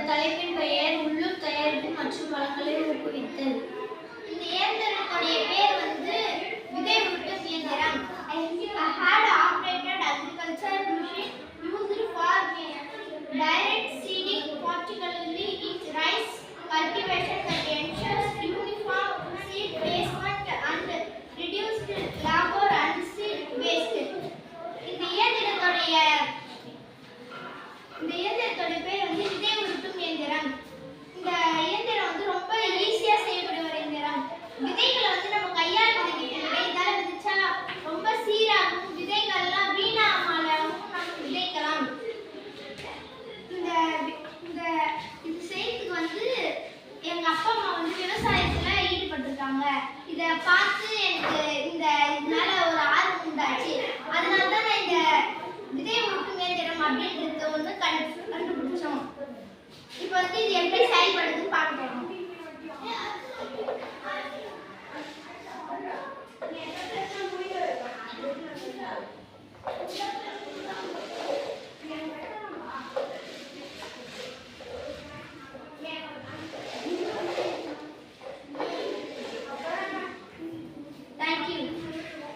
தலைப்பின் பெயர் உள்ளூர் தயாரிப்பு மற்றும் வளங்களை ஊக்குவித்தல். இந்த இயந்திரத்துடைய பேர் விதை உருட்டும் இயந்திரம். A hand operated agriculture machine used for direct seeding, particularly in rice cultivation, that ensures uniform seed placement and reduced labor and seed waste. இந்த இயந்திரத்துடைய பேர் விதை உருட்டும் இயந்திரம். இந்த இயந்திரம் ரொம்ப ஈஸியா செய்யக்கூடிய ஒரு இயந்திரம். விதைகளை நம்ம கையால் விதைக்கிறோம். இதால விதைச்சா ரொம்ப சீராகும், விதைகள்லாம் வீணாகாமலும் நம்ம விதைக்கலாம். இது செய்யறதுக்கு எங்க அப்பா அம்மா விவசாயத்துல ஈடுபட்டிருக்காங்க. இதை பார்த்து எனக்கு இதனால ஒரு ஆர்வம் உண்டாச்சு. அதனால தான் நான் இந்த விதை உருட்டும் இயந்திரம் அப்படின்றது கண்டு